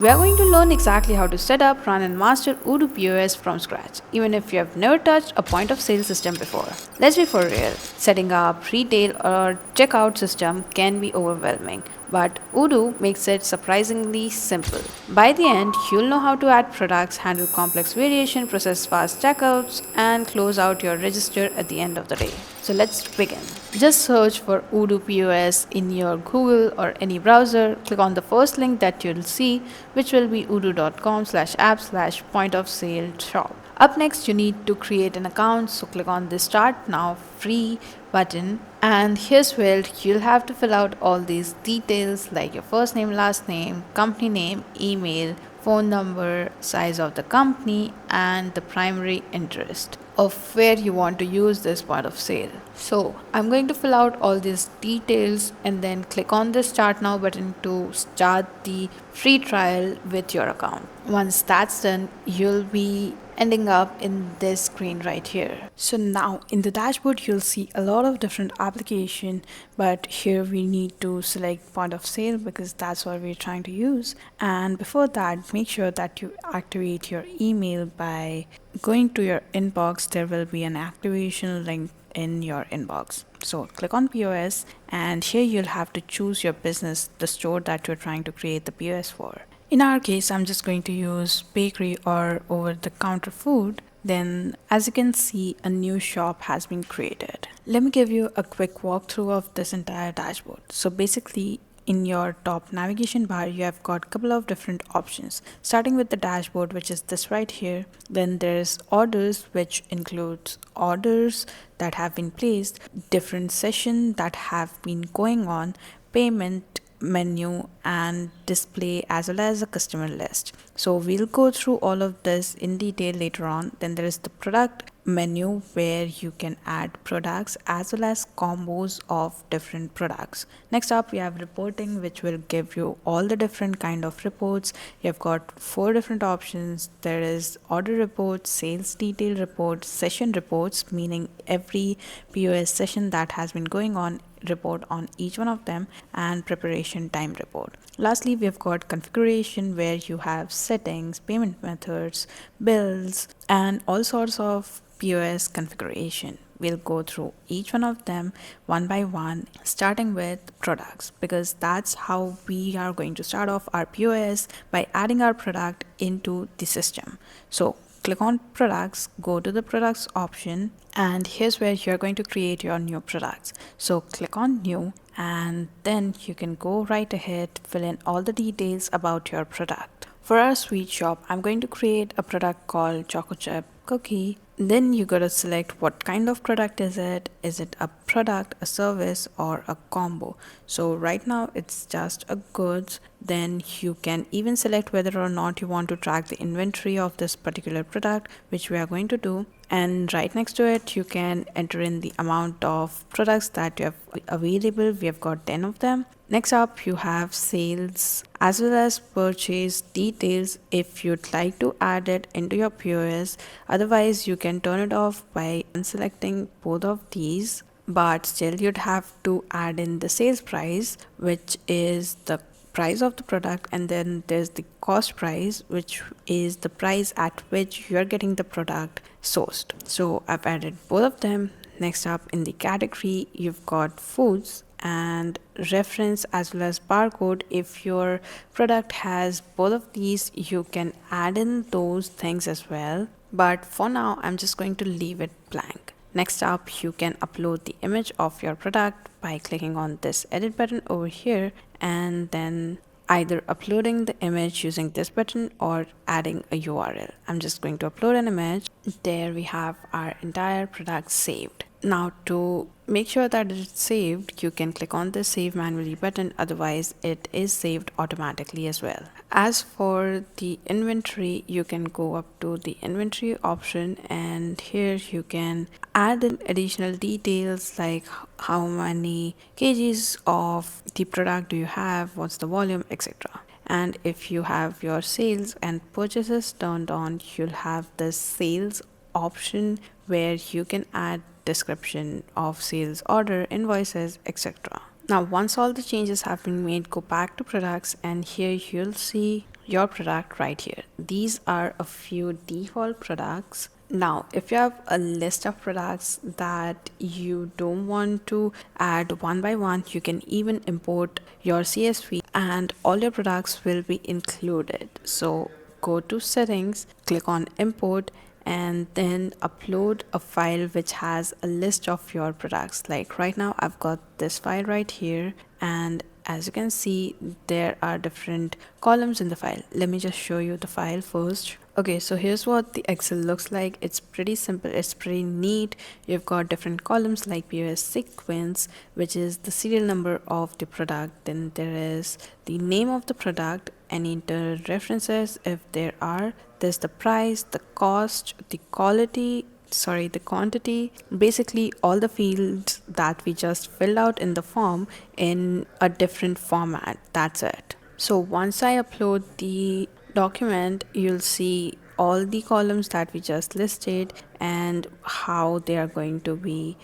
We are going to learn exactly how to set up, run and master Odoo POS from scratch, even if you have never touched a point of sale system before. Let's be for real, setting up retail or checkout system can be overwhelming, but Odoo makes it surprisingly simple. By the end, you'll know how to add products, handle complex variation, process fast checkouts, and close out your register at the end of the day. So let's begin. Just search for Odoo POS in your Google or any browser. Click on the first link that you'll see, which will be odoo.com/app/point of sale shop. Up next, you need to create an account, so click on the Start Now Free button. And here's where you'll have to fill out all these details like your first name, last name, company name, email, phone number, size of the company, and the primary interest of where you want to use this point of sale. So I'm going to fill out all these details and then click on the Start Now button to start the free trial with your account. Once that's done, you'll be ending up in this screen right here. So now in the dashboard, you'll see a lot of different application, but here we need to select point of sale because that's what we're trying to use. And before that, make sure that you activate your email by going to your inbox. There will be an activation link in your inbox. So click on POS and here you'll have to choose your business, the store that you're trying to create the POS for. In our case, I'm just going to use bakery or over the counter food. Then as you can see, a new shop has been created. Let me give you a quick walkthrough of this entire dashboard. So basically, in your top navigation bar, you have got a couple of different options, starting with the dashboard, which is this right here. Then there's orders, which includes orders that have been placed, different sessions that have been going on, payment, menu, and display, as well as a customer list. So we'll go through all of this in detail later on. Then there is the product menu where you can add products as well as combos of different products. Next up, we have reporting, which will give you all the different kind of reports. You have got 4 different options. There is order reports, sales detail reports, session reports, meaning every POS session that has been going on, report on each one of them, and preparation time report. Lastly, we've got configuration where you have settings, payment methods, bills, and all sorts of POS configuration. We'll go through each one of them one by one, starting with products, because that's how we are going to start off our POS, by adding our product into the system. So click on products, go to the products option, and here's where you're going to create your new products. So click on new, and then you can go right ahead, fill in all the details about your product. For our sweet shop, I'm going to create a product called Choco Chip Cookie. Then you gotta select what kind of product is it. Is it a product, a service, or a combo? So right now it's just a goods. Then you can even select whether or not you want to track the inventory of this particular product, which we are going to do. And right next to it, you can enter in the amount of products that you have available. We have got 10 of them. Next up, you have sales as well as purchase details if you'd like to add it into your POS. Otherwise, you can turn it off by unselecting both of these, but still you'd have to add in the sales price, which is the price of the product, and then there's the cost price, which is the price at which you're getting the product sourced. So I've added both of them. Next up, in the category, you've got foods and reference as well as barcode. If your product has both of these, you can add in those things as well, but for now I'm just going to leave it blank. Next up, you can upload the image of your product by clicking on this edit button over here, and then either uploading the image using this button or adding a URL. I'm just going to upload an image. There we have our entire product saved. Now to make sure that it's saved, you can click on the save manually button, otherwise it is saved automatically as well. As for the inventory, you can go up to the inventory option, and here you can add in additional details like how many kgs of the product do you have, what's the volume, etc. And if you have your sales and purchases turned on, you'll have the sales option where you can add description of sales order, invoices, etc. Now once all the changes have been made, go back to products, and here you'll see your product right here. These are a few default products. Now, if you have a list of products that you don't want to add one by one, you can even import your CSV and all your products will be included. So go to settings, click on import, and then upload a file which has a list of your products. Like right now, I've got this file right here, and as you can see, there are different columns in the file. Let me just show you the file first. Okay, so here's what the Excel looks like. It's pretty simple, it's pretty neat. You've got different columns like POS sequence, which is the serial number of the product. Then there is the name of the product, any the references if there are. There's the price, the cost, the quality, the quantity, basically all the fields that we just filled out in the form in a different format. That's it. So once I upload the document, you'll see all the columns that we just listed and how they are going to be,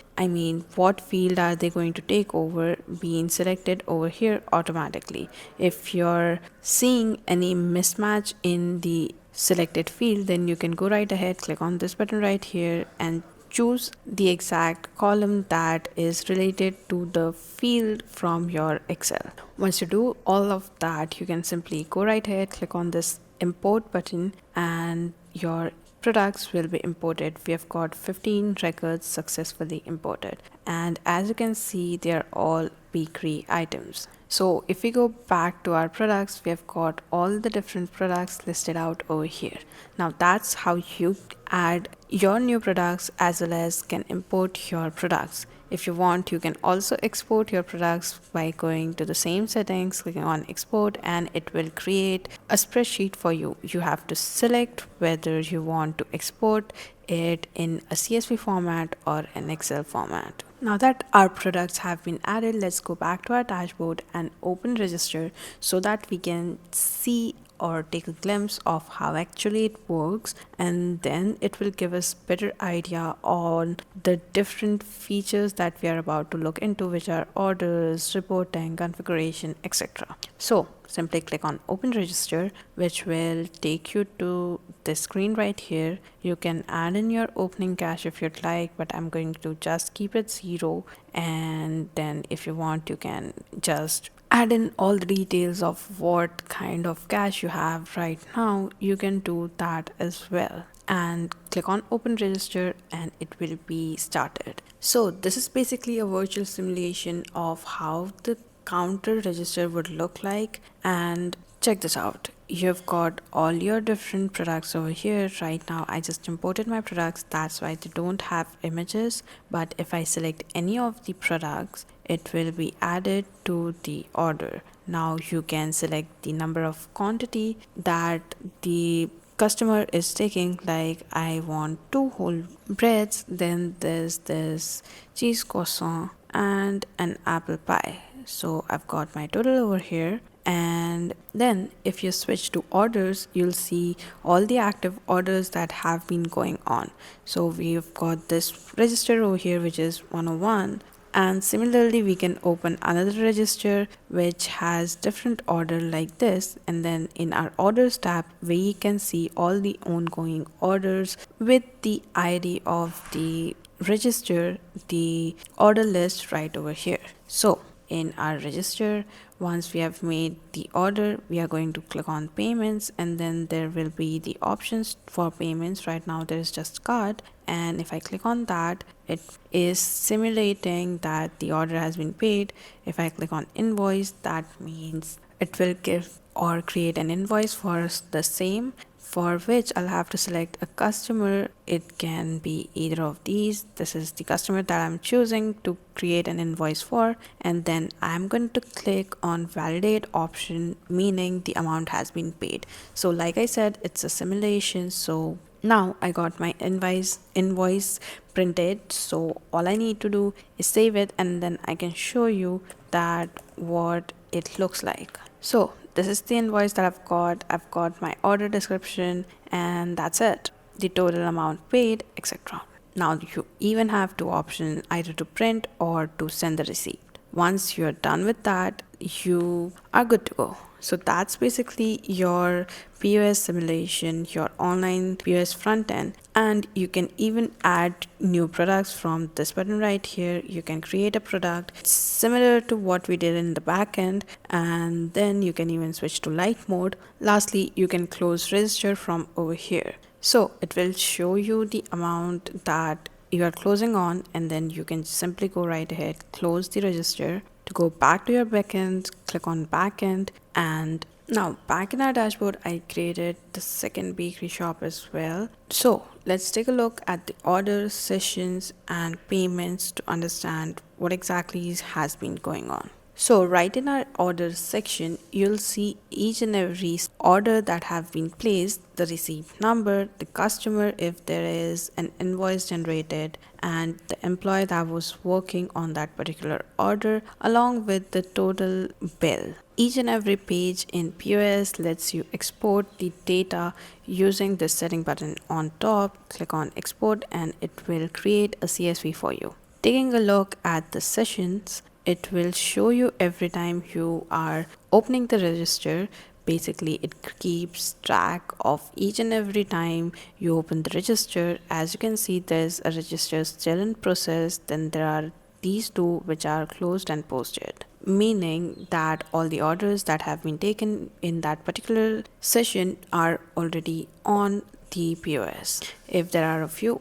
what field are they going to take over, being selected over here automatically. If you're seeing any mismatch in the selected field, then you can go right ahead, click on this button right here and choose the exact column that is related to the field from your Excel. Once you do all of that, you can simply go right ahead, click on this import button, and your products will be imported. We have got 15 records successfully imported, and as you can see, they are all bakery items. So if we go back to our products, we have got all the different products listed out over here. Now that's how you add your new products as well as can import your products. If you want, you can also export your products by going to the same settings, clicking on export, and it will create a spreadsheet for you. You have to select whether you want to export it in a CSV format or an Excel format. Now that our products have been added, let's go back to our dashboard and open register so that we can see or take a glimpse of how actually it works, and then it will give us better idea on the different features that we are about to look into, which are orders, reporting, configuration, etc. So simply click on open register, which will take you to this screen right here. You can add in your opening cash if you'd like, but I'm going to just keep it 0, and then if you want, you can just add in all the details of what kind of cash you have right now. You can do that as well, and click on open register and it will be started. So this is basically a virtual simulation of how the counter register would look like. And check this out, you've got all your different products over here. Right now I just imported my products, that's why they don't have images, but if I select any of the products, it will be added to the order. Now you can select the number of quantity that the customer is taking, like I want 2 whole breads, then there's this cheese croissant and an apple pie. So I've got my total over here, and then if you switch to orders, you'll see all the active orders that have been going on. So we've got this register over here which is 101, and similarly we can open another register which has different order like this, and then in our orders tab we can see all the ongoing orders with the ID of the register, the order list right over here. So in our register, once we have made the order, we are going to click on payments, and then there will be the options for payments. Right now there is just card, and if I click on that, it is simulating that the order has been paid. If I click on invoice, that means it will give or create an invoice for the same, for which I'll have to select a customer. It can be either of these. This is the customer that I'm choosing to create an invoice for, and then I'm going to click on validate option, meaning the amount has been paid. So like I said, it's a simulation. So now I got my invoice printed, so all I need to do is save it, and then I can show you that what it looks like. So this is the invoice that I've got my order description, and that's it, the total amount paid, etc. Now you even have 2 options, either to print or to send the receipt. Once you're done with that, you are good to go. So that's basically your POS simulation, your online POS front end. And you can even add new products from this button right here. You can create a product. It's similar to what we did in the back end, and then you can even switch to light mode. Lastly, you can close register from over here. So it will show you the amount that you are closing on, and then you can simply go right ahead, close the register. To go back to your backend, click on backend, and now back in our dashboard, I created the second bakery shop as well. So let's take a look at the orders, sessions, and payments to understand what exactly has been going on. So right in our orders section, you'll see each and every order that have been placed, the receipt number, the customer if there is an invoice generated, and the employee that was working on that particular order, along with the total bill. Each and every page in POS lets you export the data using the setting button on top. Click on export and it will create a CSV for you. Taking a look at the sessions, it will show you every time you are opening the register. Basically, it keeps track of each and every time you open the register. As you can see, there's a register still in process. Then there are these two which are closed and posted, meaning that all the orders that have been taken in that particular session are already on the POS. If there are a few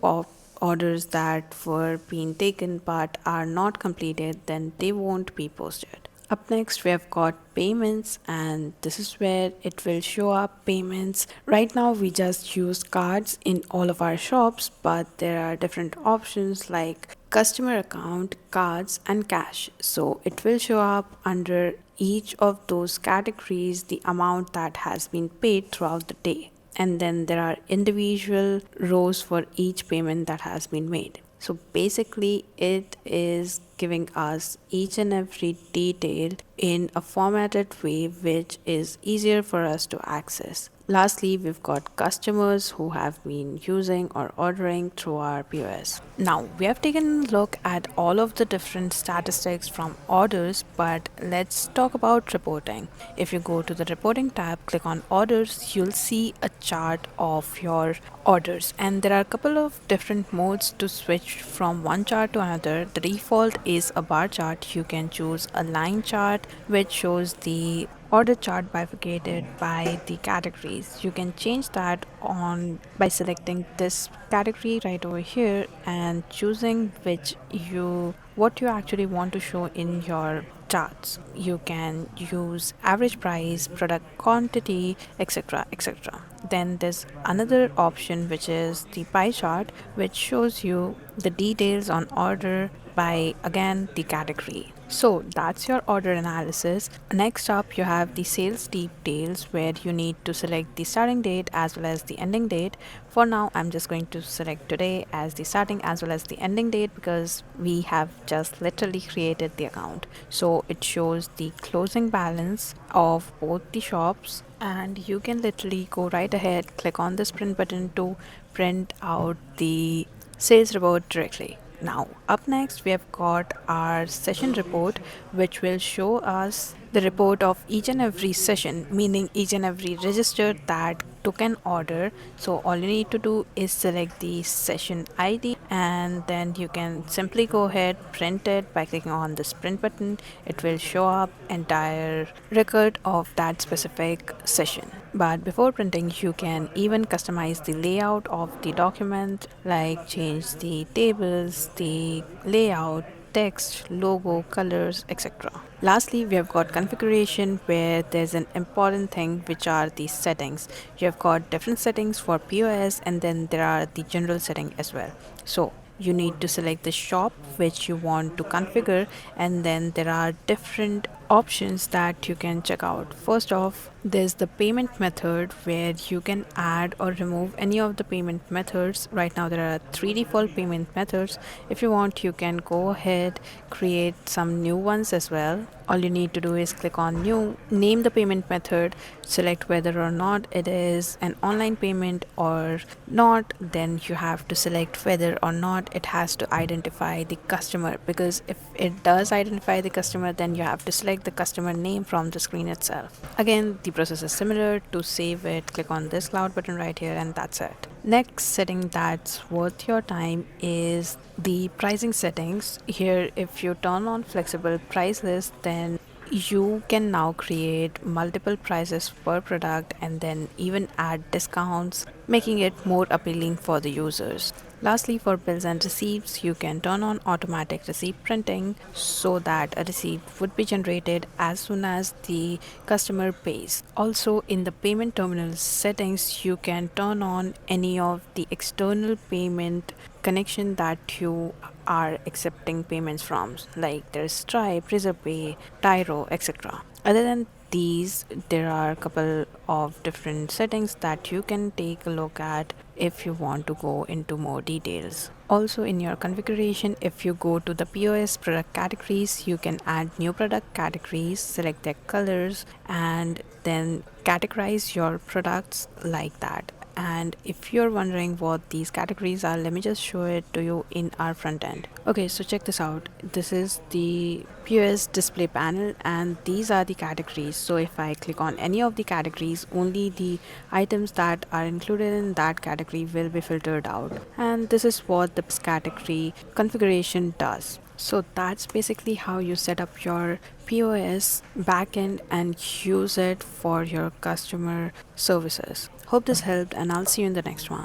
orders that were being taken but are not completed, then they won't be posted. Up next, we have got payments, and this is where it will show up payments. Right now, we just use cards in all of our shops, but there are different options like customer account, cards, and cash. So it will show up under each of those categories the amount that has been paid throughout the day. And then there are individual rows for each payment that has been made. So basically, it is giving us each and every detail in a formatted way, which is easier for us to access. Lastly, we've got customers who have been using or ordering through our POS. Now, we have taken a look at all of the different statistics from orders, but let's talk about reporting. If you go to the reporting tab, click on orders, you'll see a chart of your orders, and there are a couple of different modes to switch from one chart to another. The default is a bar chart. You can choose a line chart, which shows the order chart bifurcated by the categories. You can change that on by selecting this category right over here and choosing what you actually want to show in your charts. You can use average price, product quantity, etc., etc. Then there's another option which is the pie chart, which shows you the details on order by again the category. So that's your order analysis. Next up, you have the sales details, where you need to select the starting date as well as the ending date. For now, I'm just going to select today as the starting as well as the ending date because we have just literally created the account. So it shows the closing balance of both the shops, and you can literally go right ahead, click on this print button to print out the sales report directly. Now, up next, we have got our session report, which will show us the report of each and every session, meaning each and every register that took an order. So all you need to do is select the session ID, and then you can simply go ahead, print it by clicking on this print button. It will show up entire record of that specific session. But before printing, you can even customize the layout of the document, like change the tables, the layout, text, logo, colors, etc. Lastly, we have got configuration, where there's an important thing, which are the settings. You have got different settings for POS, and then there are the general setting as well. So you need to select the shop which you want to configure, and then there are different options that you can check out. First off, there's the payment method, where you can add or remove any of the payment methods. Right now there are 3 default payment methods. If you want, you can go ahead, create some new ones as well. All you need to do is click on new, name the payment method, select whether or not it is an online payment or not. Then you have to select whether or not it has to identify the customer, because if it does identify the customer, then you have to select select the customer name from the screen itself. Again, the process is similar. To save it, click on this cloud button right here, and that's it. Next setting that's worth your time is the pricing settings. Here, if you turn on flexible price list, then you can now create multiple prices per product and then even add discounts, making it more appealing for the users. Lastly, for bills and receipts, you can turn on automatic receipt printing so that a receipt would be generated as soon as the customer pays. Also, in the payment terminal settings, you can turn on any of the external payment connection that you are accepting payments from, like there's Stripe, Razorpay, Tyro, etc. Other than these, there are a couple of different settings that you can take a look at if you want to go into more details. Also, in your configuration, if you go to the POS product categories, you can add new product categories, select their colors, and then categorize your products like that. And if you're wondering what these categories are, let me just show it to you in our front end. Okay, so check this out. This is the POS display panel and these are the categories. So if I click on any of the categories, only the items that are included in that category will be filtered out. And this is what the category configuration does. So that's basically how you set up your POS backend and use it for your customer services. Hope this helped, and I'll see you in the next one.